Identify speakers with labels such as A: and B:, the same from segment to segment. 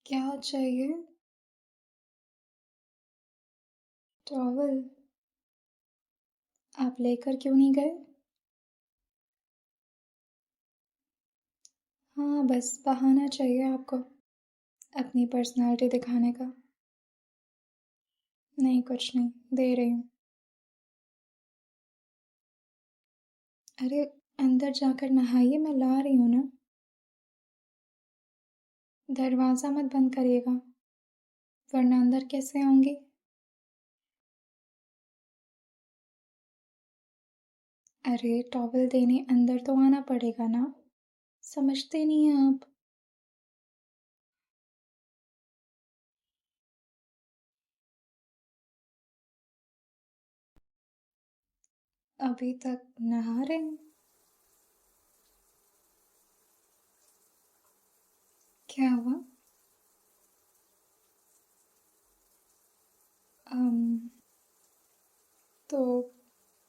A: क्या चाहिए? टॉवल? आप लेकर क्यों नहीं गए? हाँ, बस बहाना चाहिए आपको अपनी पर्सनालिटी दिखाने का। नहीं, कुछ नहीं, दे रही हूँ। अरे, अंदर जाकर नहाइए, मैं ला रही हूँ ना। दरवाज़ा मत बंद करिएगा, वरना अंदर कैसे आऊँगी? अरे, टॉवल देने अंदर तो आना पड़ेगा ना। समझते नहीं हैं आप। अभी तक नहा रहे हैं? क्या हुआ? अम, तो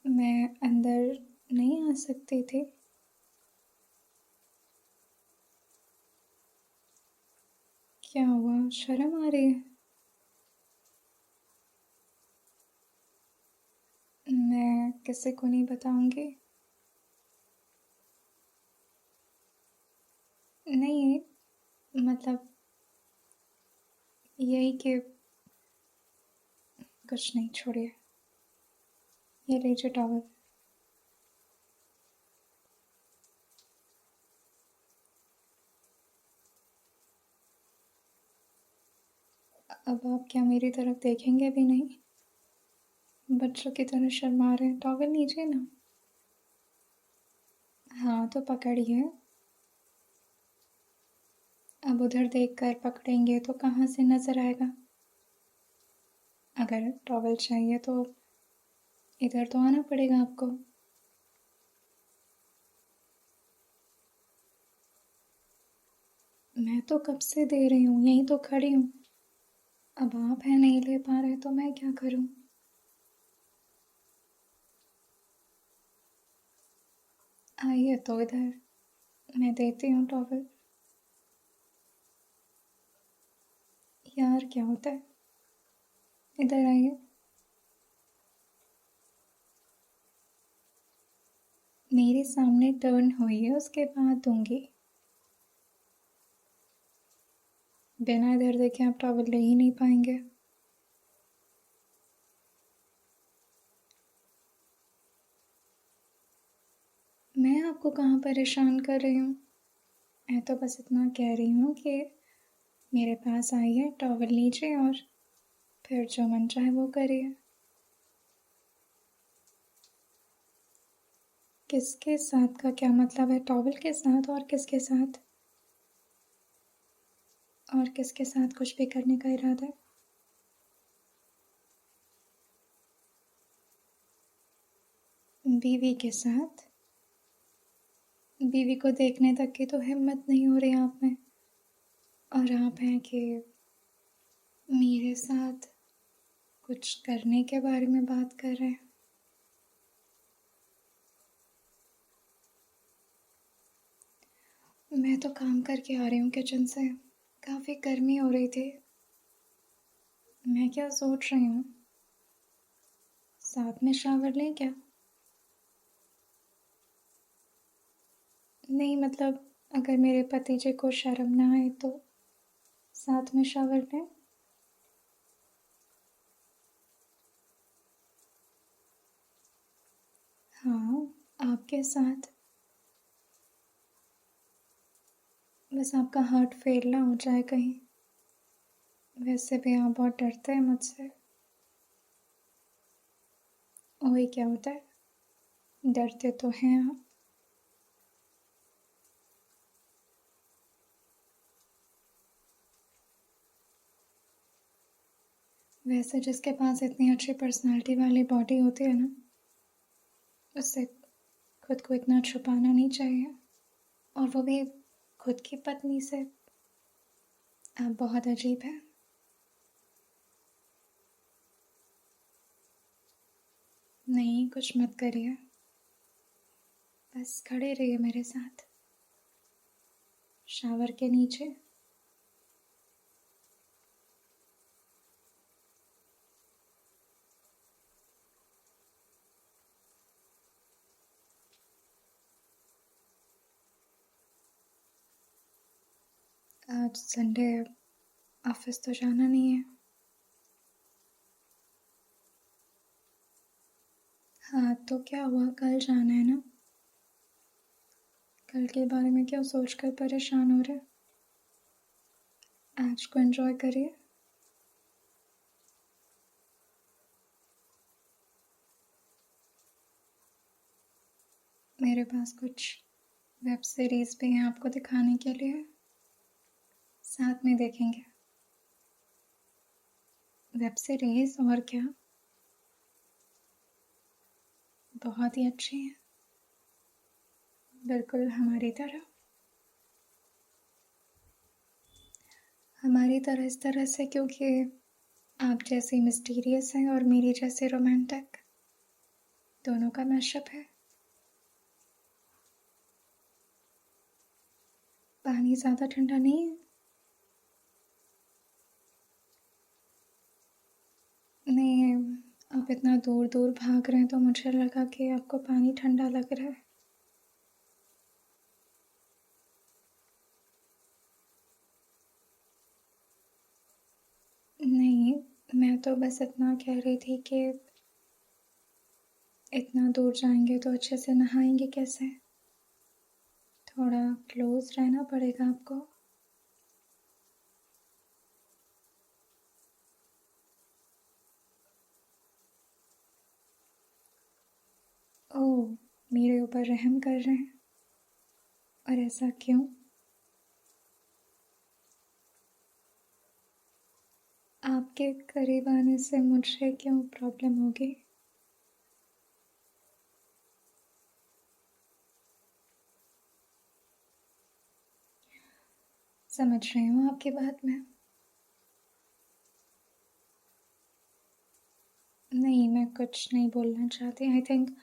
A: मैं अंदर नहीं आ सकती थी? क्या हुआ, शर्म आ रही है? मैं किसी को नहीं बताऊंगी। नहीं, मतलब यही कि कुछ नहीं, छोड़िए। ये लीजिए टॉवल। अब आप क्या मेरी तरफ देखेंगे भी नहीं? बच्चों की तरह शर्मा रहे हैं। टॉवल लीजिए ना। हाँ, तो पकड़िए। अब उधर देखकर पकड़ेंगे तो कहाँ से नजर आएगा? अगर टॉवल चाहिए तो इधर तो आना पड़ेगा आपको। मैं तो कब से दे रही हूँ, यहीं तो खड़ी हूँ। अब आप हैं नहीं ले पा रहे तो मैं क्या करूँ? आइए तो इधर, मैं देती हूँ टॉवल। यार क्या होता है? इधर आइए। मेरे सामने टर्न हुई है, उसके बाद दूंगी। बिना इधर देखे आप टॉवल ले ही नहीं पाएंगे। मैं आपको कहाँ परेशान कर रही हूँ? मैं तो बस इतना कह रही हूँ कि मेरे पास आइए, टॉवल लीजिए और फिर जो मन चाहे वो करिए। किसके साथ का क्या मतलब है? टॉवल के साथ और किसके साथ? और किसके साथ कुछ भी करने का इरादा है? बीवी के साथ? बीवी को देखने तक की तो हिम्मत नहीं हो रही आप में, और आप हैं कि मेरे साथ कुछ करने के बारे में बात कर रहे हैं। मैं तो काम करके आ रही हूँ किचन से, काफ़ी गर्मी हो रही थी। मैं क्या सोच रही हूँ, साथ में शावर लें क्या? नहीं, मतलब अगर मेरे पति जी को शर्म ना आए तो साथ में शावर लें। हाँ, आपके साथ। बस आपका हार्ट फेल ना हो जाए कहीं। वैसे भी आप बहुत डरते हैं मुझसे। वही क्या होता है, डरते तो हैं आप। वैसे जिसके पास इतनी अच्छी पर्सनालिटी वाली बॉडी होती है ना, उससे खुद को इतना छुपाना नहीं चाहिए, और वो भी खुद की पत्नी से। आप बहुत अजीब हैं। नहीं, कुछ मत करिए, बस खड़े रहिए मेरे साथ शावर के नीचे। आज संडे है, ऑफिस तो जाना नहीं है। हाँ तो क्या हुआ, कल जाना है ना। कल के बारे में क्यों सोचकर परेशान हो रहे। आज को एंजॉय करिए। मेरे पास कुछ वेब सीरीज भी हैं आपको दिखाने के लिए, साथ में देखेंगे। वेब सीरीज और क्या, बहुत ही अच्छी है, बिल्कुल हमारी तरह। हमारी तरह इस तरह से क्योंकि आप जैसी मिस्टीरियस हैं और मेरी जैसे रोमांटिक, दोनों का मैशअप है। पानी ज़्यादा ठंडा नहीं है। नहीं, आप इतना दूर दूर भाग रहे हैं तो मुझे लगा कि आपको पानी ठंडा लग रहा है। नहीं, मैं तो बस इतना कह रही थी कि इतना दूर जाएंगे तो अच्छे से नहाएंगे कैसे, थोड़ा क्लोज रहना पड़ेगा आपको। ओह, मेरे ऊपर रहम कर रहे हैं, और ऐसा क्यों। आपके करीब आने से मुझे क्यों प्रॉब्लम होगी। समझ रही हूँ आपकी बात में। नहीं, मैं कुछ नहीं बोलना चाहती। आई थिंक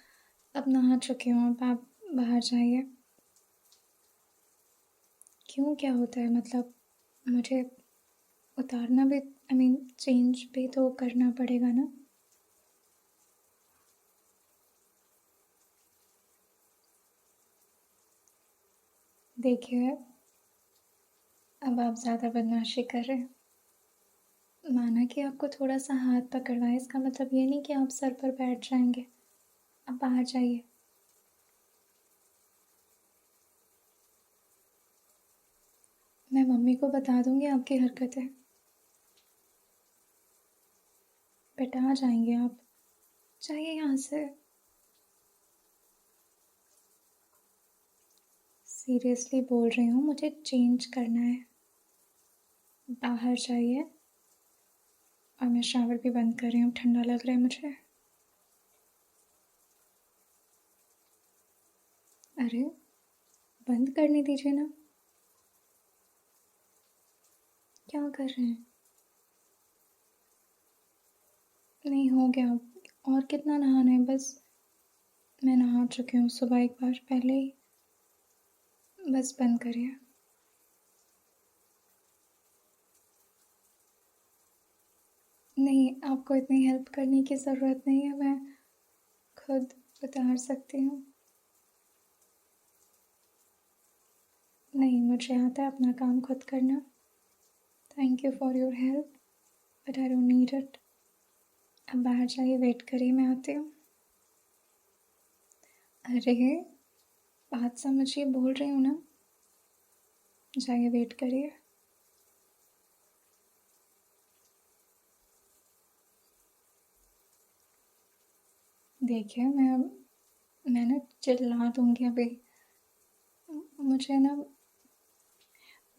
A: अब नहा चुकी हूँ, अब आप बाहर जाइए। क्यों, क्या होता है, मतलब मुझे उतारना भी, आई मीन चेंज भी तो करना पड़ेगा ना। देखिए, अब आप ज़्यादा बदमाशी कर रहे हैं। माना कि आपको थोड़ा सा हाथ पकड़ना है, इसका मतलब ये नहीं कि आप सर पर बैठ जाएंगे। आप बाहर जाइए। मैं मम्मी को बता दूंगी आपकी हरकतें। बेटा, आ जाएंगे आप, जाइए यहाँ से। सीरियसली बोल रही हूँ, मुझे चेंज करना है। बाहर जाइए। और मैं शावर भी बंद कर रही हूँ, ठंडा लग रहा है मुझे। अरे, बंद करने दीजिए ना। क्या कर रहे हैं। नहीं, हो गया। और कितना नहाना है, बस। मैं नहा चुकी हूँ सुबह एक बार पहले ही। बस बंद करिए। नहीं, आपको इतनी हेल्प करने की ज़रूरत नहीं है, मैं खुद उतार सकती हूँ। नहीं, मुझे आता है अपना काम खुद करना। Thank you for your help, but I don't need it. अब बाहर जाइए, वेट करिए, मैं आती हूँ। अरे, बात समझिए, बोल रही हूँ ना। जाइए, वेट करिए। देखिए, मैं ना चिल्ला दूँगी अभी। मुझे ना,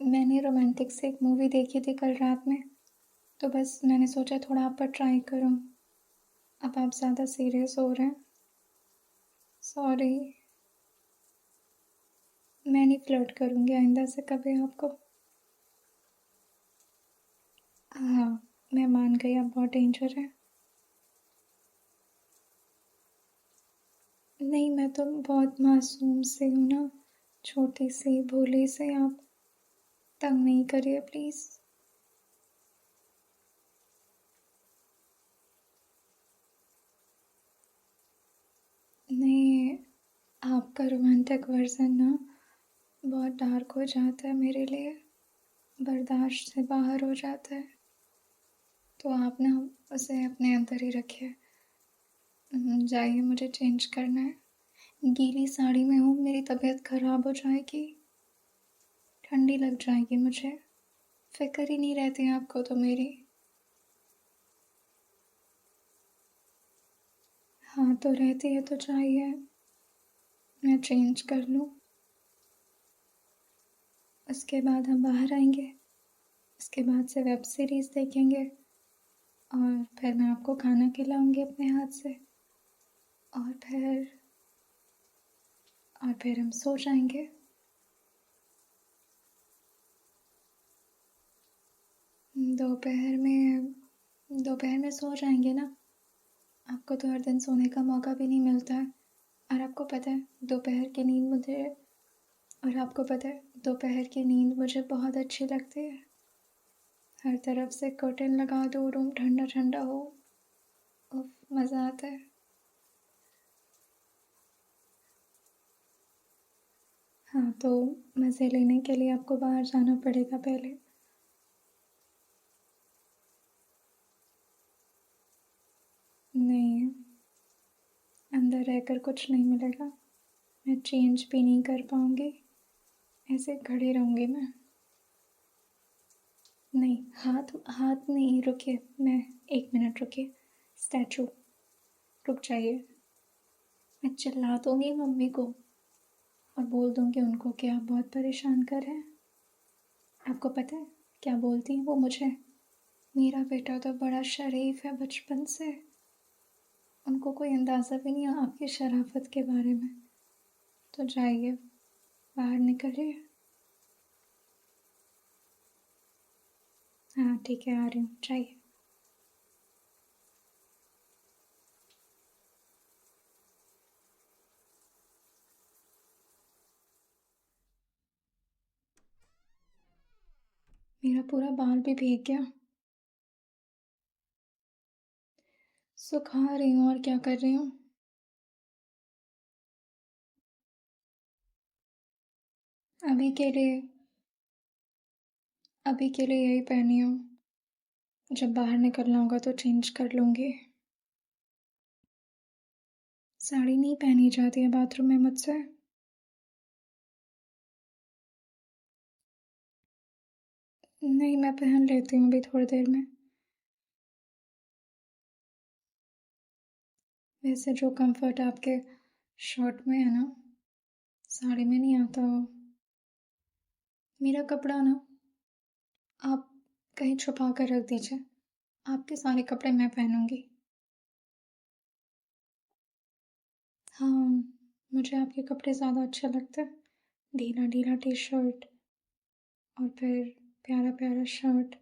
A: मैंने रोमांटिक से एक मूवी देखी थी कल रात में, तो बस मैंने सोचा थोड़ा आप पर ट्राई करूँ। अब आप ज़्यादा सीरियस हो रहे हैं। सॉरी। मैं नहीं फ्लर्ट करूँगी आइंदा से कभी आपको। हाँ, मैं मान गई आप बहुत डेंजर है। नहीं, मैं तो बहुत मासूम सी हूँ ना, छोटी सी भोली सी। आप तंग नहीं करिए प्लीज़। नहीं, आपका रोमांटिक वर्जन ना बहुत डार्क हो जाता है मेरे लिए। बर्दाश्त से बाहर हो जाता है, तो आप ना उसे अपने अंदर ही रखिए। जाइए, मुझे चेंज करना है। गीली साड़ी में हूँ, मेरी तबीयत खराब हो जाएगी, ठंडी लग जाएगी मुझे। फिक्र ही नहीं रहती आपको तो मेरी। हाँ तो रहती है तो चाहिए, मैं चेंज कर लूँ। उसके बाद हम बाहर आएंगे, उसके बाद से वेब सीरीज़ देखेंगे, और फिर मैं आपको खाना खिलाऊंगी अपने हाथ से, और फिर हम सो जाएंगे। दोपहर में सो जाएंगे ना। आपको तो हर दिन सोने का मौका भी नहीं मिलता है, और आपको पता है दोपहर की नींद मुझे बहुत अच्छी लगती है। हर तरफ से कर्टेन लगा दो, रूम ठंडा ठंडा हो, उफ, मज़ा आता है। हाँ तो मज़े लेने के लिए आपको बाहर जाना पड़ेगा पहले। नहीं, अंदर रहकर कुछ नहीं मिलेगा, मैं चेंज भी नहीं कर पाऊँगी, ऐसे खड़ी रहूँगी मैं। नहीं, हाथ हाथ नहीं, रुकिए, मैं 1 मिनट रुकिए। स्टैचू, रुक जाइए। मैं चिल्ला दूँगी मम्मी को और बोल दूँगी उनको कि आप बहुत परेशान कर रहे हैं। आपको पता है क्या बोलती हैं वो मुझे? मेरा बेटा तो बड़ा शरीफ है बचपन से, उनको कोई अंदाज़ा भी नहीं है आपकी शराफत के बारे में। तो जाइए, बाहर निकलिए। हाँ ठीक है, आ रही हूँ, जाइए। मेरा पूरा बाल भी भीग गया। सुखा रही हूँ और क्या कर रही हूँ। अभी के लिए अभी के लिए यही पहनी हूँ, जब बाहर निकलना होगा तो चेंज कर लूँगी। साड़ी नहीं पहनी जाती है बाथरूम में मुझसे। नहीं, मैं पहन लेती हूँ अभी थोड़ी देर में। वैसे जो कंफर्ट आपके शर्ट में है ना, साड़ी में नहीं आता वो। मेरा कपड़ा ना आप कहीं छुपा कर रख दीजिए, आपके सारे कपड़े मैं पहनूंगी। हाँ, मुझे आपके कपड़े ज़्यादा अच्छे लगते हैं। ढीला ढीला टी शर्ट, और फिर प्यारा प्यारा शर्ट।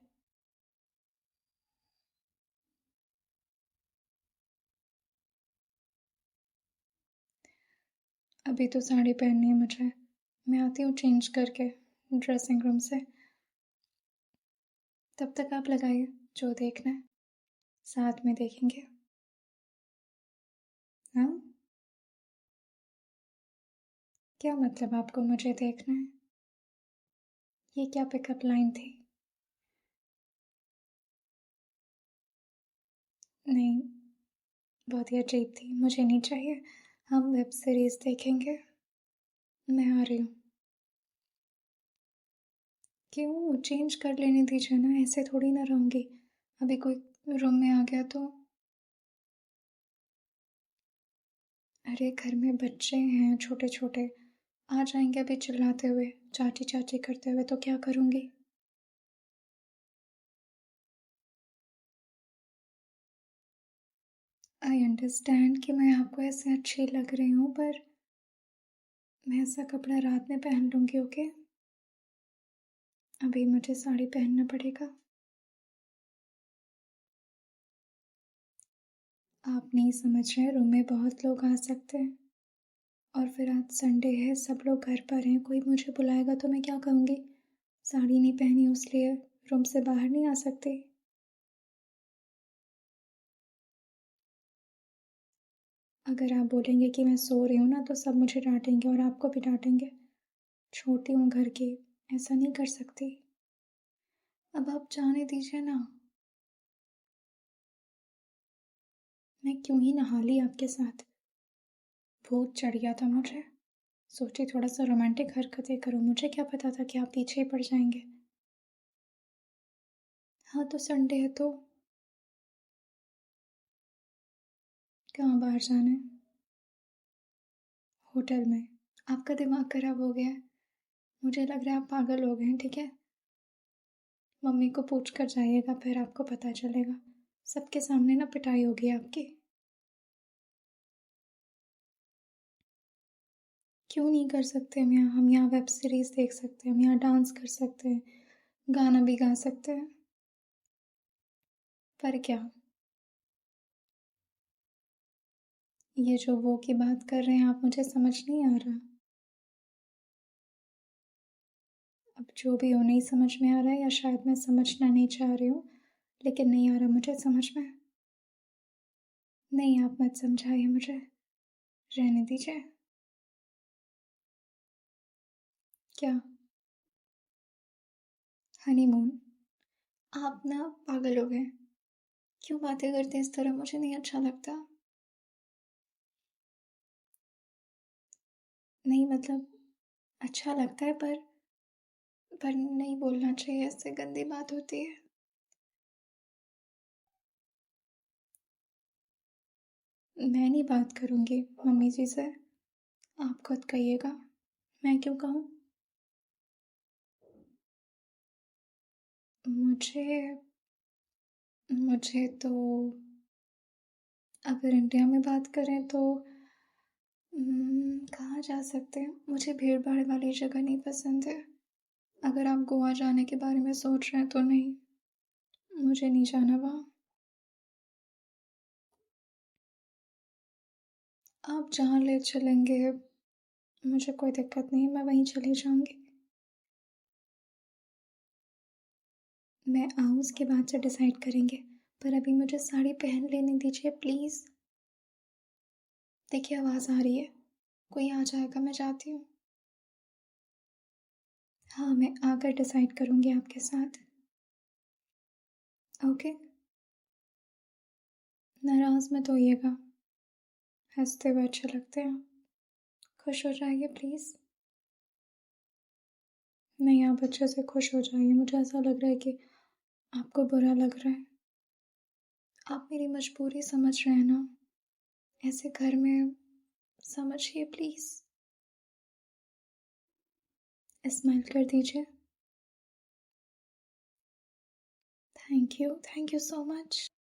A: अभी तो साड़ी पहननी है मुझे, मैं आती हूँ चेंज करके ड्रेसिंग रूम से। तब तक आप लगाइए जो देखना है, साथ में देखेंगे। हाँ, क्या मतलब आपको मुझे देखना है? ये क्या पिकअप लाइन थी? नहीं, बहुत ही अजीब थी, मुझे नहीं चाहिए। हम वेब सीरीज़ देखेंगे, मैं आ रही हूँ। क्यों, चेंज कर लेने दीजिए ना, ऐसे थोड़ी ना रहूँगी। अभी कोई रूम में आ गया तो। अरे घर में बच्चे हैं छोटे छोटे, आ जाएंगे अभी चिल्लाते हुए, चाची चाची करते हुए, तो क्या करूँगी। आई अंडरस्टैंड कि मैं आपको ऐसे अच्छी लग रही हूँ, पर मैं ऐसा कपड़ा रात में पहन लूँगी, ओके? अभी मुझे साड़ी पहनना पड़ेगा। आप नहीं समझ रहे, रूम में बहुत लोग आ सकते हैं, और फिर आज संडे है, सब लोग घर पर हैं, कोई मुझे बुलाएगा तो मैं क्या कहूँगी? साड़ी नहीं पहनी इसलिए रूम से बाहर नहीं आ सकती। अगर आप बोलेंगे कि मैं सो रही हूँ ना, तो सब मुझे डांटेंगे और आपको भी डांटेंगे। छोटी हूँ घर की, ऐसा नहीं कर सकती। अब आप जाने दीजिए ना। मैं क्यों ही नहा ली आपके साथ। भूत चढ़ गया था मुझे। सोची थोड़ा सा रोमांटिक हरकतें करूं, मुझे क्या पता था कि आप पीछे ही पड़ जाएंगे। हाँ तो संडे है तो कहाँ बाहर जाना है? होटल में। आपका दिमाग खराब हो गया है। मुझे लग रहा है आप पागल हो गए हैं, ठीक है। मम्मी को पूछ कर जाइएगा, फिर आपको पता चलेगा। सबके सामने ना पिटाई होगी आपकी। क्यों नहीं कर सकते हम यहाँ वेब सीरीज देख सकते हैं, हम यहाँ डांस कर सकते हैं, गाना भी गा सकते हैं। पर क्या? ये जो वो की बात कर रहे हैं आप, मुझे समझ नहीं आ रहा। अब जो भी हो, नहीं समझ में आ रहा है, या शायद मैं समझना नहीं चाह रही हूँ, लेकिन नहीं आ रहा मुझे समझ में। नहीं, आप मत समझाइए मुझे, रहने दीजिए। क्या? हनीमून? आप ना पागल हो गए। क्यों बातें करते हैं इस तरह, मुझे नहीं अच्छा लगता। नहीं मतलब, अच्छा लगता है पर नहीं बोलना चाहिए, इससे गंदी बात होती है। मैं नहीं बात करूँगी मम्मी जी से, आप खुद कहिएगा। मैं क्यों कहूँ? मुझे मुझे तो, अगर इंडिया में बात करें तो कहाँ जा सकते हैं। मुझे भीड़ भाड़ वाली जगह नहीं पसंद है। अगर आप गोवा जाने के बारे में सोच रहे हैं तो नहीं, मुझे नहीं जाना वहाँ। आप जहाँ ले चलेंगे मुझे कोई दिक्कत नहीं है, मैं वहीं चली जाऊँगी। मैं आऊँ उसके बाद से डिसाइड करेंगे, पर अभी मुझे साड़ी पहन लेने दीजिए प्लीज़। देखिए आवाज़ आ रही है, कोई आ जाएगा, मैं जाती हूँ। हाँ, मैं आकर डिसाइड करूँगी आपके साथ। ओके। नाराज़ मत होइएगा, हंसते हुए अच्छे लगते हैं। खुश हो जाइए प्लीज़। नहीं, आप अच्छे से खुश हो जाइए, मुझे ऐसा लग रहा है कि आपको बुरा लग रहा है। आप मेरी मजबूरी समझ रहे हैं ना, ऐसे घर में समझिए प्लीज़। स्माइल कर दीजिए। Thank you so much.